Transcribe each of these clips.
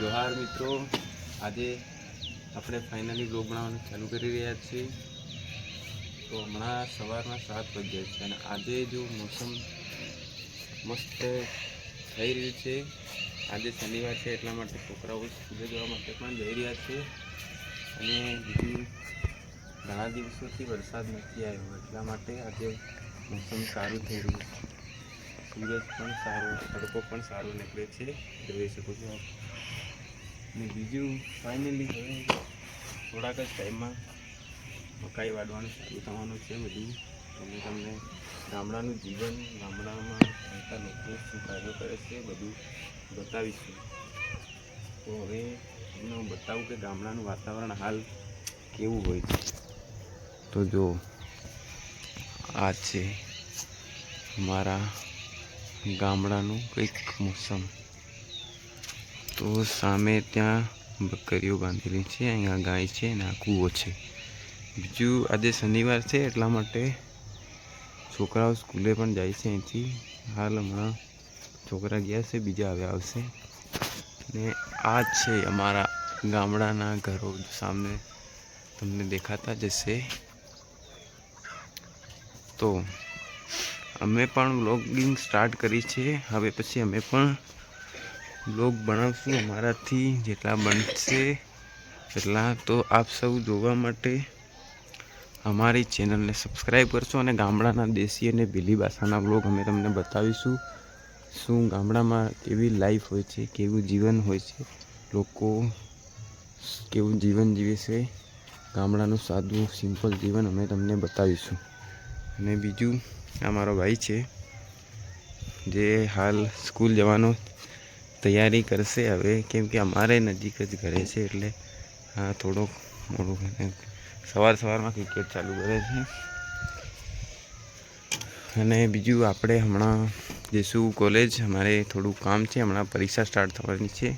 જોહાર મિત્રો, આજે આપણે ફાઇનલી બ્લોગ બનાવવાનું ચાલુ કરી રહ્યા છીએ। તો હમણાં સવારના 7 વાગ્યા છે અને આજે જો મોસમ મસ્ત થઈ રહ્યું છે। આજે શનિવાર છે એટલા માટે છોકરાઓ સ્કૂલે જવા માટે પણ જઈ રહ્યા છે અને બીજું ઘણા દિવસોથી વરસાદ નથી આવ્યો એટલા માટે આજે મોસમ સારું થઈ રહ્યું છે। सूरज पण सारो तड़को पण सारो निकले छे જોઈ શકો છો આપ। ને બીજું ફાઇનલી હવે થોડાક જ ટાઈમમાં મકાઈ વાળવાનું ચાલુ થવાનું છે બધું। અમે તમને ગામડાનું જીવન, ગામડામાં રહેતા લોકો શું કાર્યો કરે છે બધું બતાવીશું। તો હવે તમને હું બતાવું કે ગામડાનું વાતાવરણ હાલ કેવું હોય છે। તો જો આ છે અમારા ગામડાનું કંઈક મોસમ। તો સામે ત્યાં બકરીઓ બાંધેલી છે, અહીંયા ગાય છે અને આ કૂવો છે। બીજું આજે શનિવાર છે એટલા માટે છોકરાઓ સ્કૂલે પણ જાય છે અહીંથી। હાલ હમણાં છોકરા ગયા છે, બીજા હવે આવશે। ને આ છે અમારા ગામડાના ઘરો, સામે તમને દેખાતા જ હશે। તો અમે પણ વ્લોગિંગ સ્ટાર્ટ કરી છે, હવે પછી અમે પણ વ્લોગ બનાવશું અમારાથી જેટલા બનશે એટલા। તો આપ સૌ જોવા માટે અમારી ચેનલને સબસ્ક્રાઈબ કરશો અને ગામડાના દેશી અને ભીલી ભાષાના વ્લોગ અમે તમને બતાવીશું। શું ગામડામાં કેવી લાઈફ હોય છે, કેવું જીવન હોય છે, લોકો કેવું જીવન જીવે છે, ગામડાનું સાદું સિમ્પલ જીવન અમે તમને બતાવીશું। અને બીજું આ મારો ભાઈ છે જે હાલ સ્કૂલ જવાનો તૈયારી કરશે હવે, કેમ કે અમારે નજીક જ ઘરે છે એટલે હા થોડોક મોડું સવારમાં ક્રિકેટ ચાલુ કરે છે। અને બીજું આપણે હમણાં જઈશું કોલેજ, અમારે થોડું કામ છે, હમણાં પરીક્ષા સ્ટાર્ટ થવાની છે।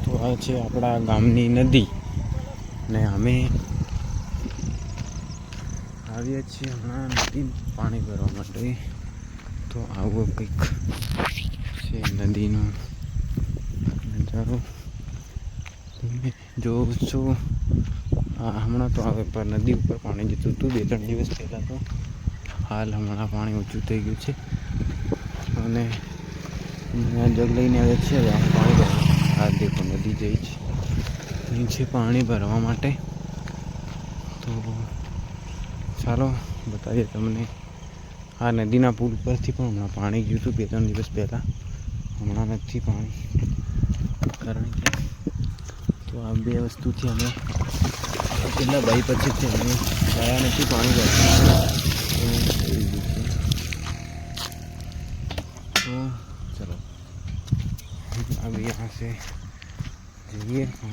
તો આ છે આપણા ગામની નદી ને અમે આવીએ છીએ હમણાં નદી પાણી ભરવા માટે। તો આવો કંઈક છે નદીનો નજારો તમે જોવો છો। હમણાં તો હવે પર નદી ઉપર પાણી જતું હતું 2-3 દિવસ પહેલાં, તો હાલ હમણાં પાણી ઓછું થઈ ગયું છે અને જગ લઈને આવ્યા છીએ હવે પાણી ભરવા। હાલ દેખો નદી જઈ છે, અહીં છે પાણી ભરવા માટે। તો ચાલો બતાવીએ તમને। આ નદીના પુલ પરથી પણ હમણાં પાણી ગયું હતું 2-3 દિવસ પહેલાં, હમણાં નથી પાણી, કારણ કે તો આ બે વસ્તુથી અમે કેટલા ભાઈ પછીથી અમે ગયા નથી પાણી ભરવા। तो चलो अब यहाँ से जाइए हम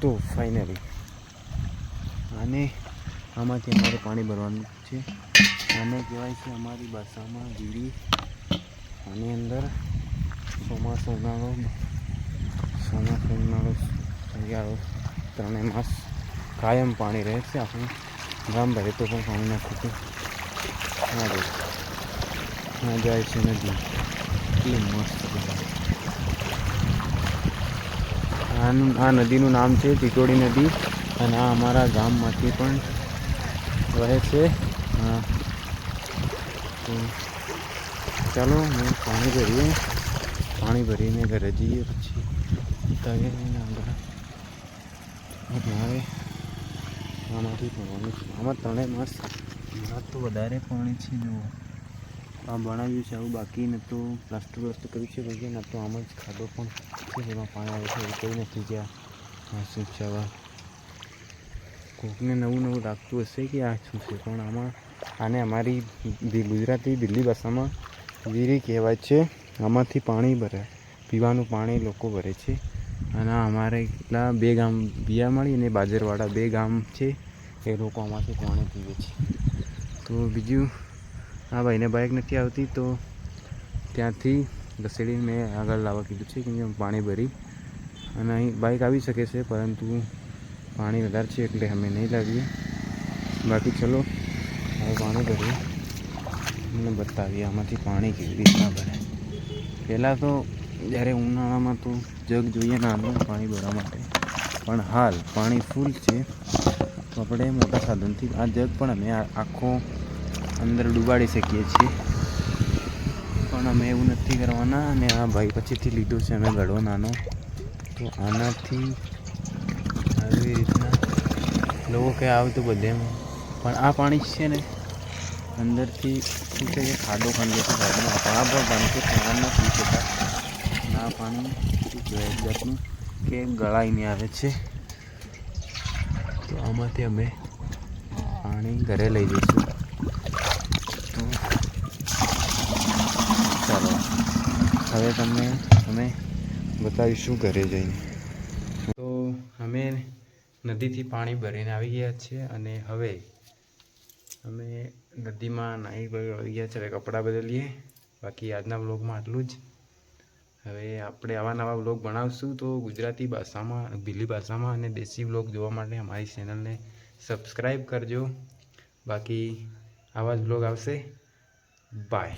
तो फाइनली आने આમાંથી અમારે પાણી ભરવાનું છે। આને કહેવાય છે અમારી ભાષામાં વીડી। આની અંદર ચોમાસો ઉનાળો શિયાળો ત્રણેય માસ કાયમ પાણી રહે છે. આપણું ગામ ભરે તો પણ પાણી ના ખૂટે. ત્યાં જાય છે નદી, એટલી મસ્ત જગ્યા. આ નદીનું નામ છે ટીટોડી નદી અને આ અમારા ગામમાંથી પણ વહે છે. તો ચાલો અમે પાણી ભરીએ, પાણી ભરીને ઘરે જઈએ પછી તગેને આગળ મારે આમાંથી ભરવાનું છે. આમાં ત્રણેય માસ હમણાં તો વધારે પાણી છે. જુઓ આ બનાવ્યું છે આવું, બાકી ન તો પ્લાસ્ટર કર્યું છે ભાઈ, ના તો આમ જ ખાડો પણ છે જેમાં પાણી આવે છે. એવું કંઈ નથી જ્યાં શું છે. આવા કોકને નવું લાગતું હશે કે આ શું છે, પણ આને અમારી ગુજરાતી દિલ્હી ભાષામાં વીરી કહેવાય છે. આમાંથી પાણી ભરે, પીવાનું પાણી લોકો ભરે છે. અને અમારે કેટલા 2 ગામ બિયામાળી અને બાજરવાડા 2 ગામ છે, એ લોકો આમાંથી પાણી પીવે છે. તો બીજું આ ભાઈને બાઇક નથી આવતી તો ત્યાંથી ઘસેડીને મેં આગળ લાવવા કીધું છે કે પાણી ભરી, અને અહીં બાઇક આવી શકે છે પરંતુ પાણી વધારે છે એટલે અમે નહીં લાવીએ. બાકી ચલો હવે પાણી ભરીએ અને બતાવીએ આમાંથી પાણી કેવી રીતના ભરે. પહેલાં તો જ્યારે ઉનાળામાં તો જગ જોઈએ નાનું પાણી ભરવા માટે, પણ હાલ પાણી ફૂલ છે તો આપણે મોટા સાધનથી આ જગ પણ અમે આખો અંદર ડૂબાડી શકીએ છીએ. પણ અમે એવું નથી કરવાના. અને આ ભાઈ પછીથી લીધો છે અમે ઘડો નાનો, તો આનાથી આવી રીતના લોકો કે આવતું બધેમાં પણ આ પાણી છે ને અંદરથી શું છે કે ખાડો ખંડે છે સાઈડમાં, આપણા પણ બનતો સવારના પી શકાય. આ પાણી શું કહેવાય એક જાતનું કે ગળાઈને આવે છે. તો આમાંથી અમે પાણી ઘરે લઈ જઈશું. તો ચાલો હવે તમને અમે બતાવીશું ઘરે જઈને. તો અમે નદીથી પાણી ભરીને આવી ગયા છીએ અને હવે અમે નદીમાં નાહી આવી ગયા છે. હવે કપડાં બદલીએ. બાકી આજના વ્લોગમાં આટલું જ. હવે આપણે આવા નવા વ્લોગ બનાવશું તો ગુજરાતી ભાષામાં, ભીલી ભાષામાં અને દેશી વ્લોગ જોવા માટે અમારી ચેનલને સબસ્ક્રાઈબ કરજો. બાકી આવા જ વ્લોગ આવશે. બાય.